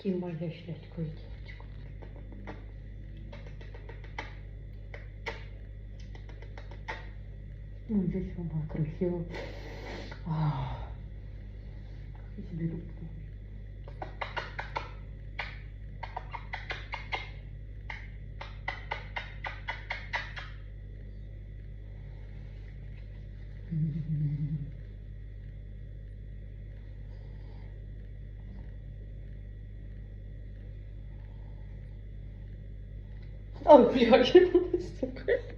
Ты моя сладкая девочка. Ну, здесь она красиво. Я себе руку. Ой, блядь, сука.